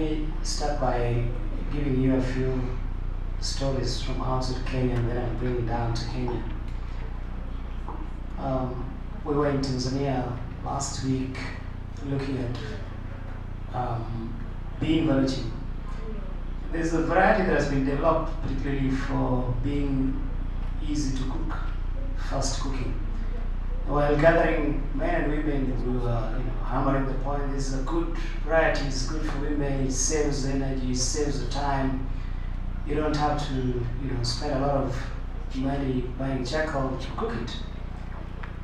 me start by giving you a few stories from outside Kenya, and then I'll bring it down to Kenya. We were in Tanzania last week looking at bean variety. There's a variety that has been developed particularly for being easy to cook, fast cooking. While gathering men and women, we were hammering the point, this is a good variety, it's good for women, it saves energy, it saves the time. You don't have to spend a lot of money buying charcoal to cook it.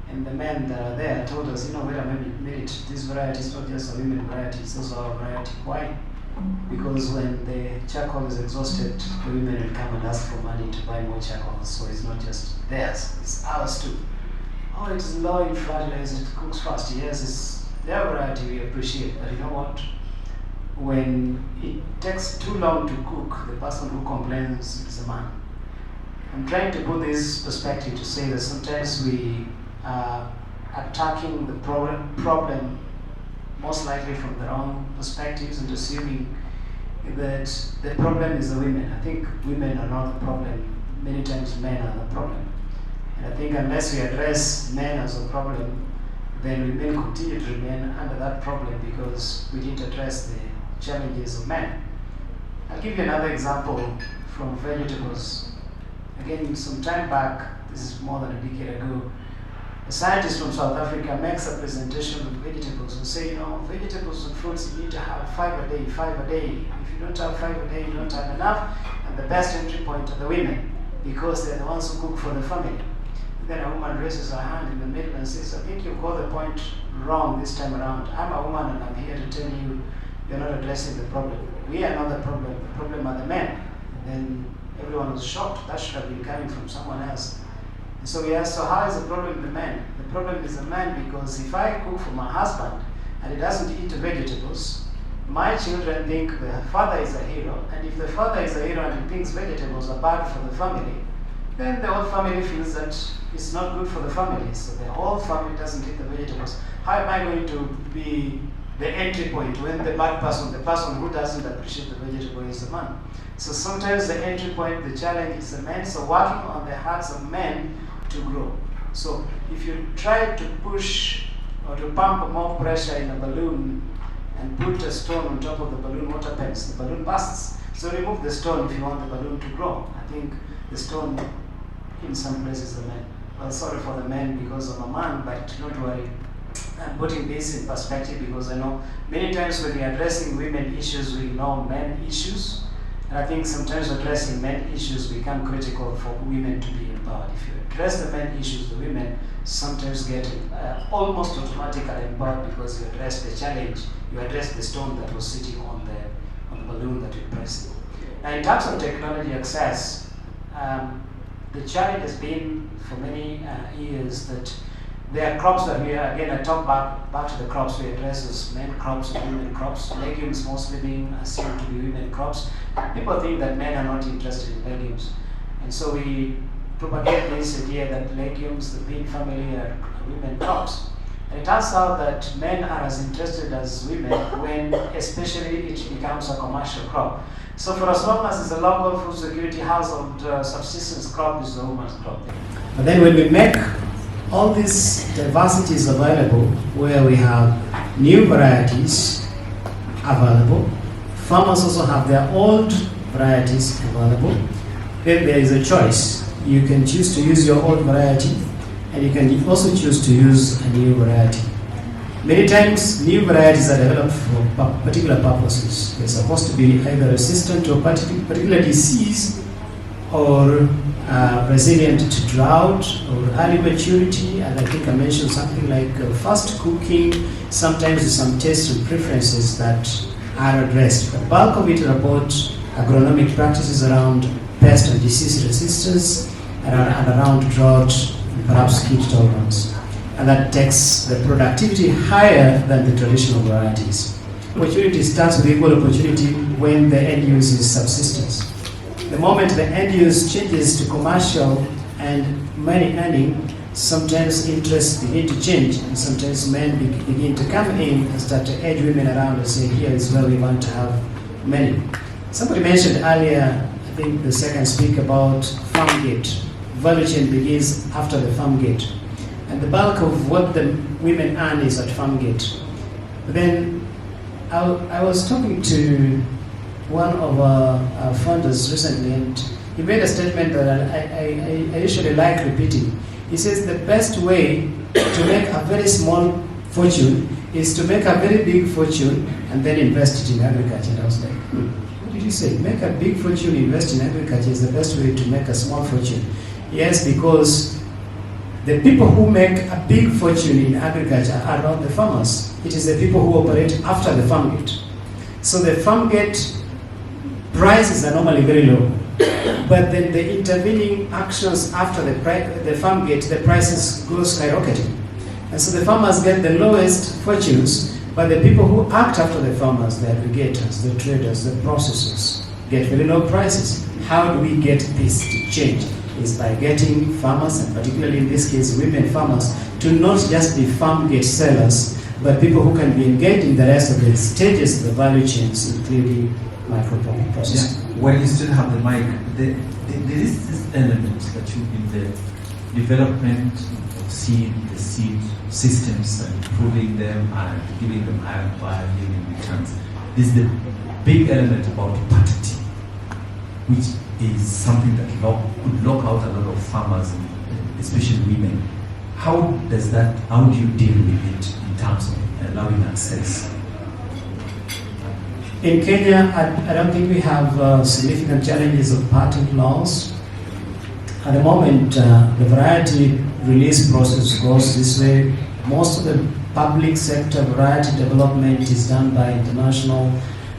And the men that are there told us, wait a minute, this variety is not just a women variety, it's also our variety. Why? Because when the charcoal is exhausted, the women will come and ask for money to buy more charcoal. So it's not just theirs, it's ours too. Oh, it's low in fertilizer, it cooks fast. Yes, it's their variety, we appreciate. But you know what? When it takes too long to cook, the person who complains is a man. I'm trying to put this perspective to say that sometimes we are attacking the problem most likely from the wrong perspectives and assuming that the problem is the women. I think women are not the problem. Many times men are the problem. And I think unless we address men as a problem, then women continue to remain under that problem because we didn't address the challenges of men. I'll give you another example from vegetables. Again, some time back, this is more than a decade ago, a scientist from South Africa makes a presentation of vegetables and say, vegetables and fruits, you need to have 5 a day, 5 a day. If you don't have 5 a day, you don't have enough. And the best entry point are the women because they're the ones who cook for the family. Then a woman raises her hand in the middle and says, I think you've got the point wrong this time around. I'm a woman and I'm here to tell you you're not addressing the problem. We are not the problem are the men. And everyone was shocked. That should have been coming from someone else. And so we asked, so how is the problem the man? The problem is the man because if I cook for my husband and he doesn't eat the vegetables, my children think the father is a hero. And if the father is a hero and he thinks vegetables are bad for the family, then the whole family feels that it's not good for the family. So the whole family doesn't eat the vegetables. How am I going to be the entry point when the bad person, the person who doesn't appreciate the vegetable is the man? So sometimes the entry point, the challenge is the men. So working on the hearts of men to grow. So if you try to push or to pump more pressure in a balloon and put a stone on top of the balloon, what happens? The balloon bursts. So remove the stone if you want the balloon to grow. I think the stone in some places the men. Well, sorry for the men because I'm a man, but don't worry. I'm putting this in perspective because I know many times when we're addressing women issues, we ignore men issues. And I think sometimes addressing men issues become critical for women to be empowered. If you address the men issues, the women sometimes get almost automatically empowered because you address the challenge, you address the stone that was sitting on the balloon that you're pressing. Now in terms of technology access, the challenge has been for many years that there are crops that we are, again I talk back to the crops we address as men crops and women crops, legumes mostly being assumed to be women crops. People think that men are not interested in legumes. And so we propagate this idea that legumes, the bean family are women crops. And it turns out that men are as interested as women when especially it becomes a commercial crop. So for as long as it's a local food security household subsistence crop is the woman's crop. But then when we make all these diversities available, where we have new varieties available, farmers also have their old varieties available, then there is a choice. You can choose to use your old variety, and you can also choose to use a new variety. Many times, new varieties are developed for particular purposes. They're supposed to be either resistant to a particular disease or resilient to drought or early maturity, and I think I mentioned something like fast cooking, sometimes with some tastes and preferences that are addressed. The bulk of it are about agronomic practices around pest and disease resistance and around drought and perhaps heat tolerance. And that takes the productivity higher than the traditional varieties. Opportunity starts with equal opportunity when the end use is subsistence. The moment the end use changes to commercial and money earning, sometimes interests begin to change, and sometimes men begin to come in and start to edge women around and say, here is where we want to have many. Somebody mentioned earlier, I think the second speaker, about farm gate. Value chain begins after the farm gate. And the bulk of what the women earn is at farm gate. But then I was talking to one of our founders recently, and he made a statement that I usually like repeating. He says the best way to make a very small fortune is to make a very big fortune and then invest it in agriculture. And I was like, what did you say? Make a big fortune, invest in agriculture is the best way to make a small fortune. Yes, because the people who make a big fortune in agriculture are not the farmers. It is the people who operate after the farm gate. So the farm gate prices are normally very low. But then the intervening actions after the farm gate, the prices go skyrocketing. And so the farmers get the lowest fortunes, but the people who act after the farmers, the aggregators, the traders, the processors, get very low prices. How do we get this to change? Is by getting farmers, and particularly in this case women farmers, to not just be farm gate sellers, but people who can be engaged in the rest of the stages of the value chains, including microprocessing. Yeah. While you still have the mic, there is this element that you in the development of the seed systems and improving them and giving them higher value in returns. There's the big element about paternity, which is something that could lock out a lot of farmers, especially women. How do you deal with it in terms of allowing access? In Kenya, I don't think we have significant challenges of patent laws. At the moment, the variety release process goes this way. Most of the public sector variety development is done by international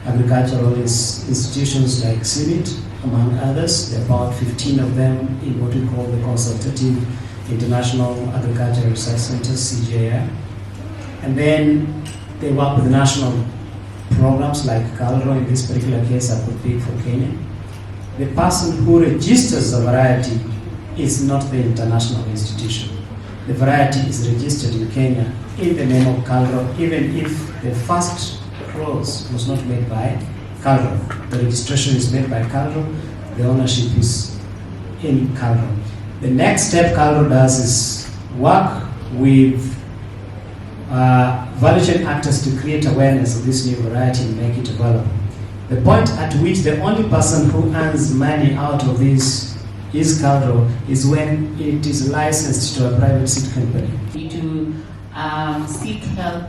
agricultural institutions like CIMIT, among others. There are about 15 of them in what we call the Consultative International Agricultural Research Centers, CGIR. And then they work with national programs like CALRO, in this particular case I could pick for Kenya. The person who registers the variety is not the international institution. The variety is registered in Kenya in the name of CALRO, even if the first cross was not made by CALRO. The registration is made by CALRO, the ownership is in CALRO. The next step CALRO does is work with value chain actors to create awareness of this new variety and make it available. The point at which the only person who earns money out of this is CALRO is when it is licensed to a private seed company. To seek help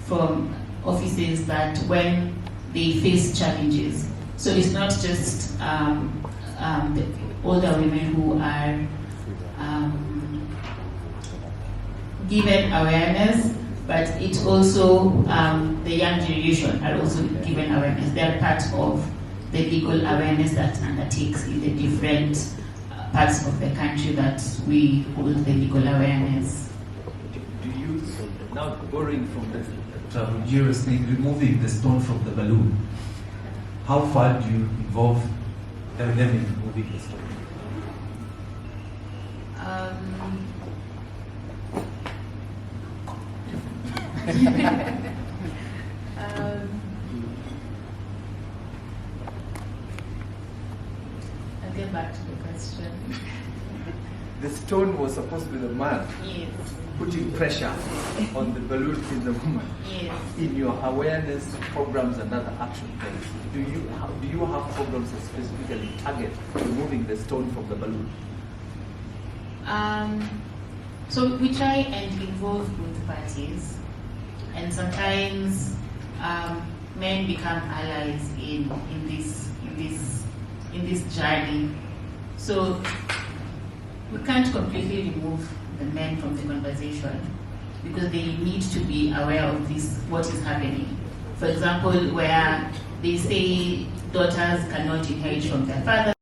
from offices that when they face challenges. So it's not just the older women who are given awareness, but it's also the young generation are also given awareness. They are part of the legal awareness that undertakes in the different parts of the country that we hold the legal awareness. Do you, now borrowing from the Travel thing, removing the stone from the balloon, how far do you involve them in removing the stone? I'll get back to the question. The stone was supposed to be the man. Yes. Putting pressure on the balloon in the woman. Yes. In your awareness programs and other action plans, do you have programs that specifically target removing the stone from the balloon? So we try and involve both parties, and sometimes men become allies in this journey. So we can't completely remove the men from the conversation because they need to be aware of this, what is happening. For example, where they say daughters cannot inherit from their father.